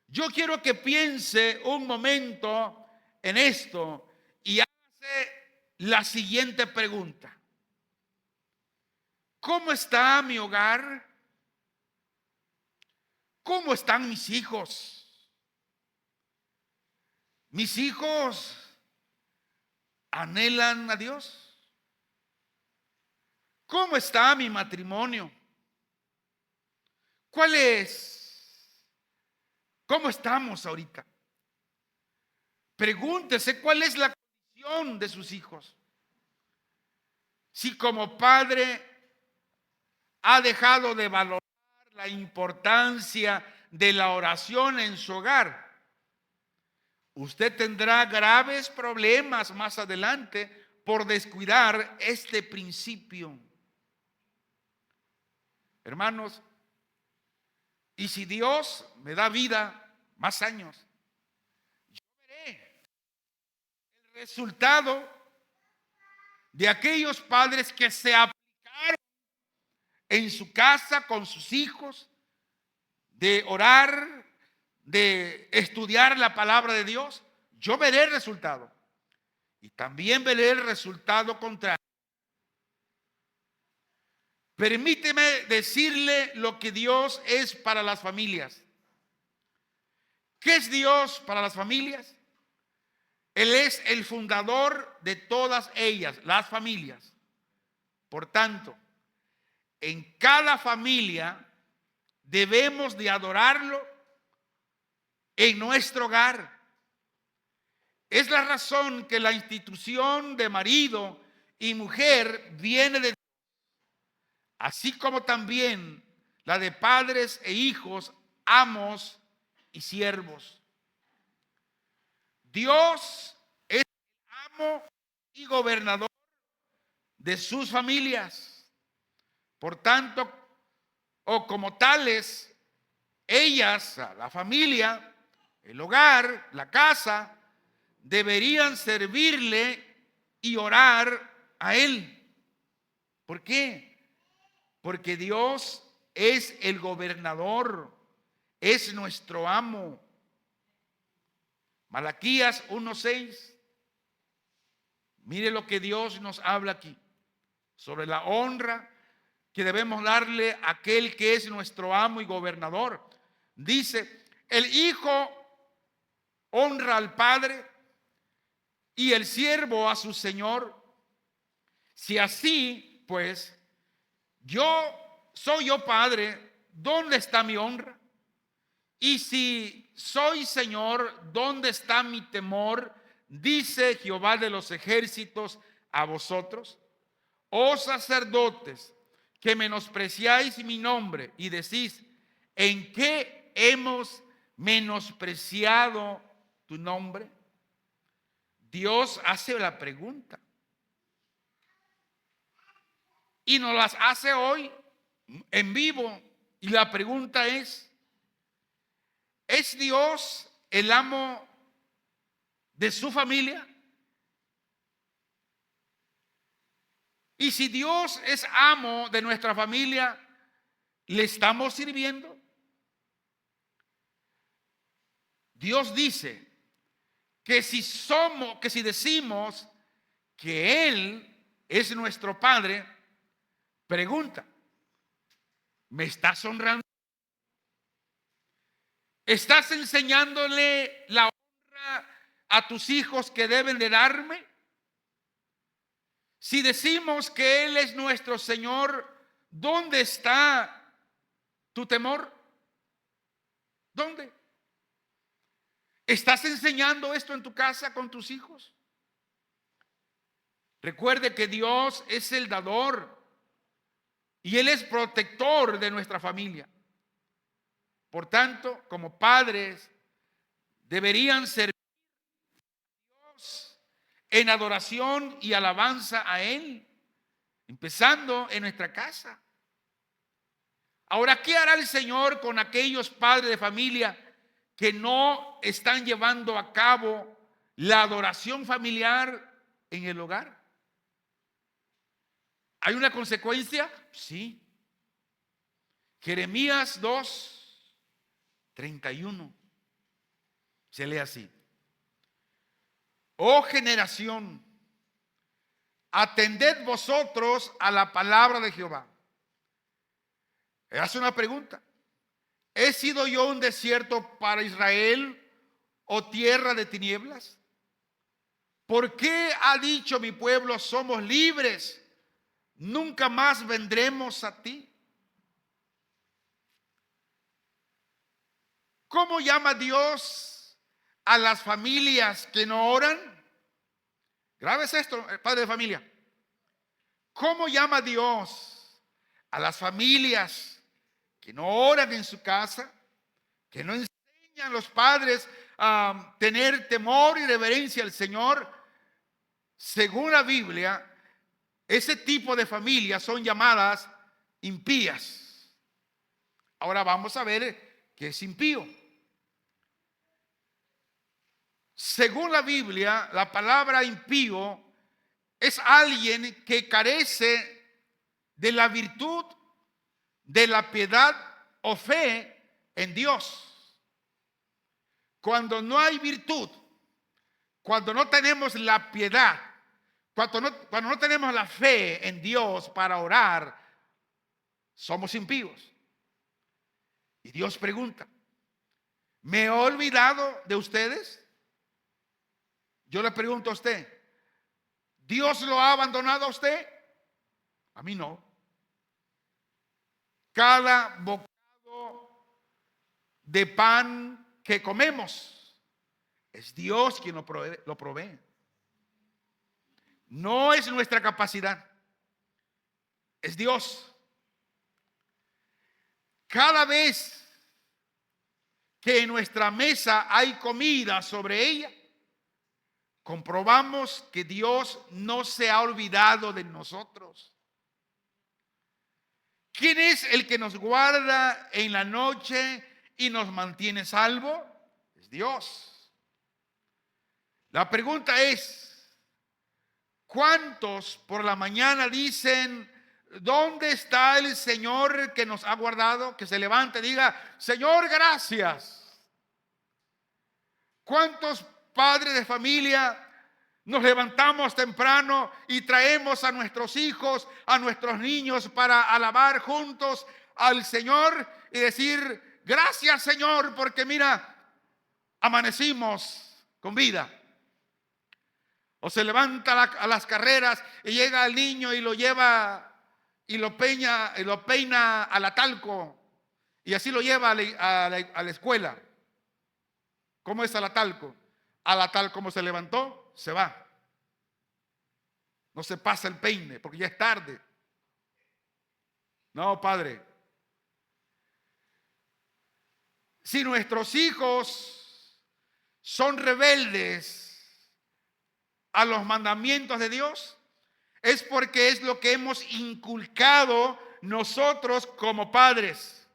Yo quiero que piense un momento en esto y hágase la siguiente pregunta: ¿cómo está mi hogar? ¿Cómo están mis hijos? ¿Mis hijos anhelan a Dios? ¿Cómo está mi matrimonio? ¿Cómo estamos ahorita? Pregúntese cuál es la condición de sus hijos. Si como padre ha dejado de valorar la importancia de la oración en su hogar, usted tendrá graves problemas más adelante por descuidar este principio. Hermanos, y si Dios me da vida, más años, yo veré el resultado de aquellos padres que se aplicaron en su casa con sus hijos, de orar, de estudiar la palabra de Dios. Yo veré el resultado. y también veré el resultado contrario. Permíteme decirle lo que Dios es para las familias. ¿Qué es Dios para las familias? Él es el fundador de todas ellas, las familias. Por tanto, en cada familia debemos de adorarlo en nuestro hogar. Es la razón que la institución de marido y mujer viene de Dios, así como también la de padres e hijos, amos y siervos. Dios es el amo y gobernador de sus familias. Por tanto, o como tales, ellas, la familia, el hogar, la casa, deberían servirle y orar a Él. ¿Por qué? Porque Dios es el gobernador, es nuestro amo. Malaquías 1:6. Mire lo que Dios nos habla aquí sobre la honra que debemos darle a aquel que es nuestro amo y gobernador. Dice, el hijo honra al padre y el siervo a su señor. Si así, pues, soy yo padre, ¿dónde está mi honra? Y si soy señor, ¿dónde está mi temor? Dice Jehová de los ejércitos a vosotros, oh sacerdotes, que menospreciáis mi nombre y decís, ¿en qué hemos menospreciado tu nombre? Dios hace la pregunta y nos las hace hoy en vivo, y la pregunta ¿es Dios el amo de su familia? Y si Dios es amo de nuestra familia, ¿le estamos sirviendo? Dios dice que si decimos que Él es nuestro Padre, pregunta, ¿me estás honrando? ¿Estás enseñándole la honra a tus hijos que deben de darme? Si decimos que Él es nuestro Señor, ¿dónde está tu temor? ¿Dónde? ¿Estás enseñando esto en tu casa con tus hijos? Recuerde que Dios es el dador y Él es protector de nuestra familia. Por tanto, como padres, deberían servir a Dios en adoración y alabanza a Él, empezando en nuestra casa. Ahora, ¿qué hará el Señor con aquellos padres de familia que no están llevando a cabo la adoración familiar en el hogar? ¿Hay una consecuencia? Sí. Jeremías 2:31 se lee así: oh generación, atended vosotros a la palabra de Jehová. Hace una pregunta: ¿he sido yo un desierto para Israel o tierra de tinieblas? ¿Por qué ha dicho mi pueblo, somos libres, nunca más vendremos a ti? ¿Cómo llama Dios a las familias que no oran? Grábese esto, padre de familia. ¿Cómo llama Dios a las familias que no oran en su casa, que no enseñan a los padres a tener temor y reverencia al Señor? Según la Biblia, ese tipo de familias son llamadas impías. Ahora vamos a ver qué es impío. Según la Biblia, la palabra impío es alguien que carece de la virtud, de la piedad o fe en Dios. Cuando no hay virtud, cuando no tenemos la piedad, cuando no tenemos la fe en Dios para orar, somos impíos. Y Dios pregunta, ¿me he olvidado de ustedes? Yo le pregunto a usted, ¿Dios lo ha abandonado a usted? A mí no. Cada bocado de pan que comemos es Dios quien lo provee. No es nuestra capacidad, es Dios. Cada vez que en nuestra mesa hay comida sobre ella, comprobamos que Dios no se ha olvidado de nosotros. ¿Quién es el que nos guarda en la noche y nos mantiene salvo? Es Dios. La pregunta es, ¿cuántos por la mañana dicen, ¿dónde está el Señor que nos ha guardado? Que se levante y diga, Señor, gracias. ¿Cuántos padres de familia nos levantamos temprano y traemos a nuestros hijos, a nuestros niños para alabar juntos al Señor y decir, gracias Señor, porque mira, amanecimos con vida? O se levanta a las carreras y llega el niño y lo lleva y lo peina a la talco y así lo lleva a la escuela. ¿Cómo es a la talco? A la tal como se levantó, se va. No se pasa el peine porque ya es tarde. No, Padre. Si nuestros hijos son rebeldes a los mandamientos de Dios, es porque es lo que hemos inculcado nosotros como padres.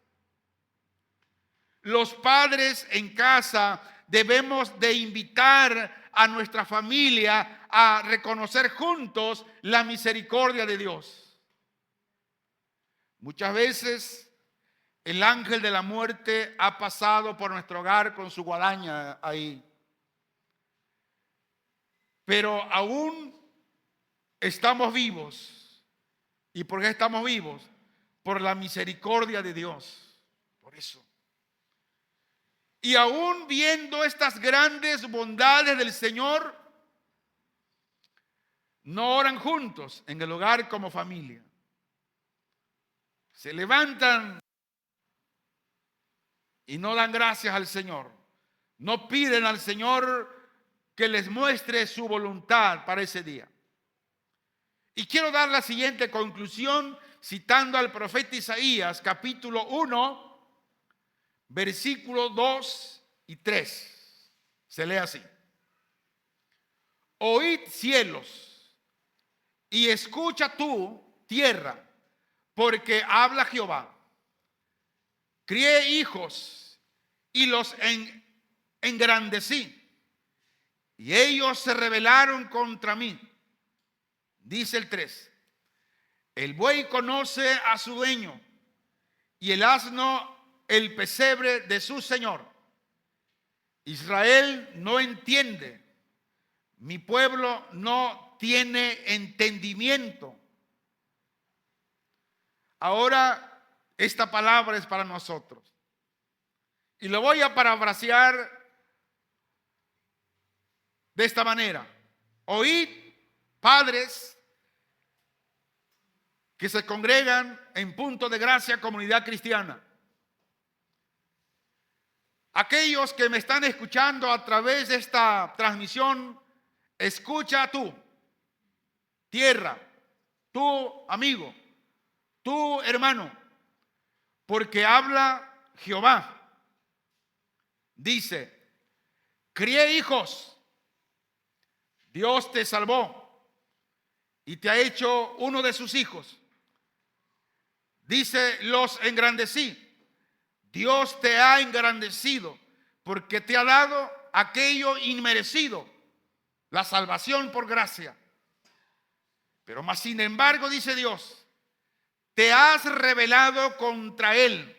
Los padres en casa debemos de invitar a nuestra familia a reconocer juntos la misericordia de Dios. Muchas veces el ángel de la muerte ha pasado por nuestro hogar con su guadaña ahí. Pero aún estamos vivos. ¿Y por qué estamos vivos? Por la misericordia de Dios. Por eso. Y aún viendo estas grandes bondades del Señor, no oran juntos en el hogar como familia. Se levantan y no dan gracias al Señor. No piden al Señor que les muestre su voluntad para ese día. Y quiero dar la siguiente conclusión citando al profeta Isaías, capítulo 1, versículos 2 y 3. Se lee así. Oíd cielos y escucha tú tierra, porque habla Jehová. Crié hijos y los engrandecí, y ellos se rebelaron contra mí. Dice el 3. El buey conoce a su dueño, y el asno el pesebre de su señor. Israel no entiende, mi pueblo no tiene entendimiento. Ahora esta palabra es para nosotros. Y lo voy a parafrasear de esta manera. Oíd, padres que se congregan en Punto de Gracia Comunidad Cristiana. Aquellos que me están escuchando a través de esta transmisión, escucha tú, tierra, tú amigo, tú hermano, porque habla Jehová. Dice, crié hijos, Dios te salvó y te ha hecho uno de sus hijos. Dice, los engrandecí. Dios te ha engrandecido porque te ha dado aquello inmerecido, la salvación por gracia. Pero más sin embargo, dice Dios, te has rebelado contra Él.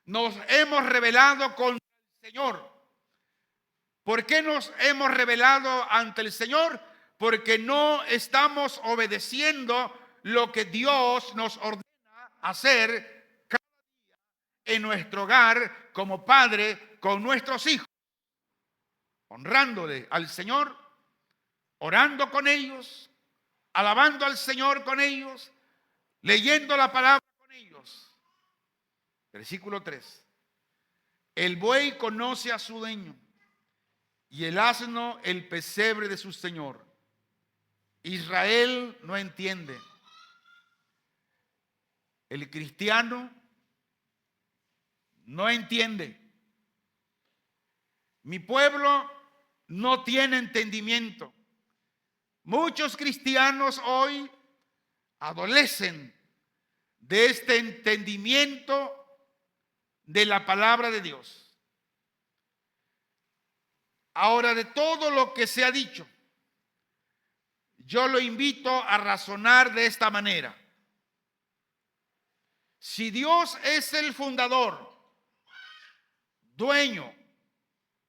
Nos hemos rebelado contra el Señor. ¿Por qué nos hemos rebelado ante el Señor? Porque no estamos obedeciendo lo que Dios nos ordena hacer cada día en nuestro hogar como padre con nuestros hijos, honrándole al Señor, orando con ellos, alabando al Señor con ellos, leyendo la palabra con ellos. Versículo 3. El buey conoce a su dueño y el asno el pesebre de su señor. Israel no entiende. El cristiano no entiende. Mi pueblo no tiene entendimiento. Muchos cristianos hoy adolecen de este entendimiento de la palabra de Dios. Ahora, de todo lo que se ha dicho, yo lo invito a razonar de esta manera. Si Dios es el fundador, dueño,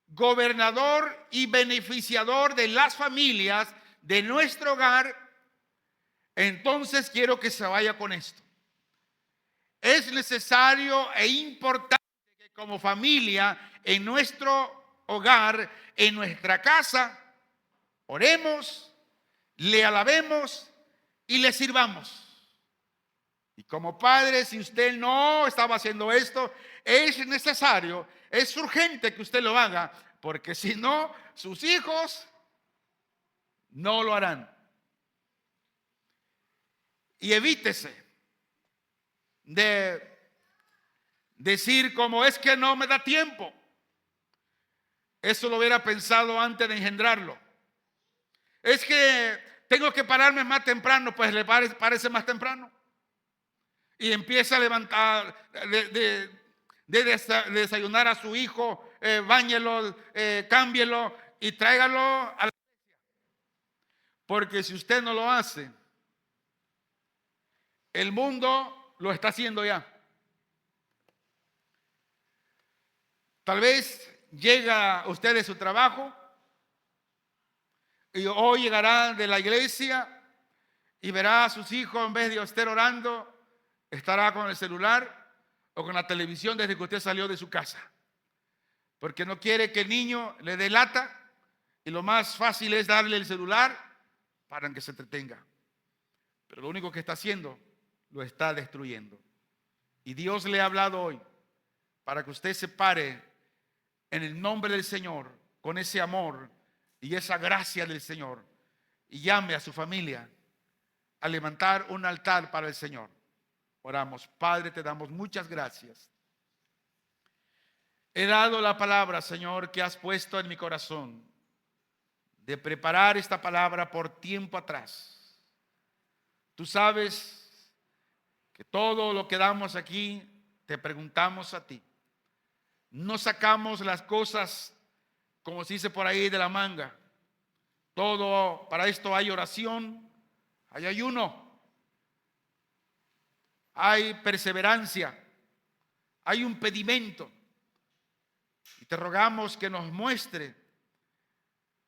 gobernador y beneficiador de las familias de nuestro hogar, entonces quiero que se vaya con esto. Es necesario e importante que como familia, en nuestro hogar, en nuestra casa, oremos, le alabemos y le sirvamos. Y como padre, si usted no estaba haciendo esto, es necesario, es urgente que usted lo haga, porque si no, sus hijos no lo harán. Y evítese de decir como es que no me da tiempo. Eso lo hubiera pensado antes de engendrarlo. Es que tengo que pararme más temprano, pues le parece más temprano. Y empieza a levantar, de desayunar a su hijo, báñelo, cámbielo y tráigalo a la iglesia. Porque si usted no lo hace, el mundo lo está haciendo ya. Tal vez llega usted de su trabajo y hoy llegará de la iglesia y verá a sus hijos, en vez de estar orando, estará con el celular o con la televisión desde que usted salió de su casa, porque no quiere que el niño le dé lata y lo más fácil es darle el celular para que se entretenga. Pero lo único que está haciendo, lo está destruyendo. Y Dios le ha hablado hoy para que usted se pare en el nombre del Señor con ese amor y esa gracia del Señor y llame a su familia a levantar un altar para el Señor. Oramos. Padre, te damos muchas gracias. He dado la palabra, Señor, que has puesto en mi corazón, de preparar esta palabra por tiempo atrás. Tú sabes que todo lo que damos aquí te preguntamos a ti. No sacamos las cosas, como se dice por ahí, de la manga. Todo, para esto hay oración, hay ayuno, hay perseverancia, hay un pedimento. Y te rogamos que nos muestre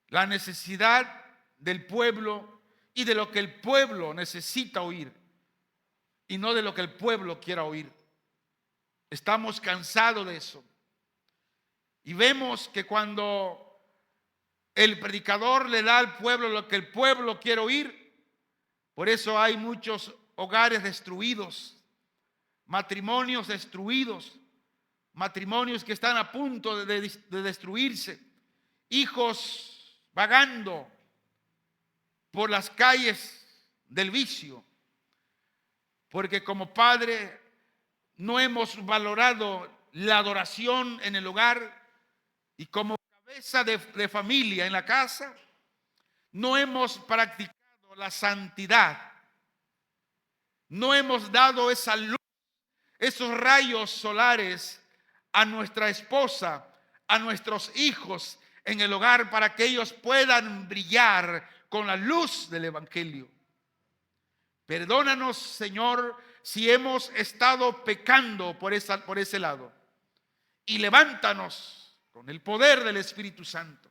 la necesidad del pueblo y de lo que el pueblo necesita oír y no de lo que el pueblo quiera oír. Estamos cansados de eso. Y vemos que cuando el predicador le da al pueblo lo que el pueblo quiere oír, por eso hay muchos hogares destruidos, matrimonios destruidos, matrimonios que están a punto de destruirse, hijos vagando por las calles del vicio, porque como padre no hemos valorado la adoración en el hogar y como cabeza de familia en la casa no hemos practicado la santidad, no hemos dado esa luz, esos rayos solares a nuestra esposa, a nuestros hijos en el hogar para que ellos puedan brillar con la luz del evangelio. Perdónanos, Señor, si hemos estado pecando por ese lado, y levántanos con el poder del Espíritu Santo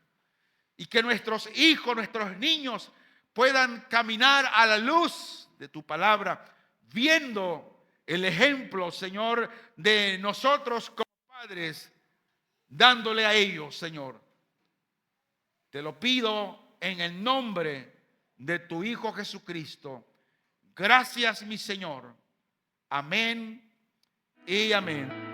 y que nuestros hijos, nuestros niños puedan caminar a la luz de tu palabra, viendo el ejemplo, Señor, de nosotros como padres, dándole a ellos, Señor. Te lo pido en el nombre de tu Hijo Jesucristo. Gracias, mi Señor. Amén y amén.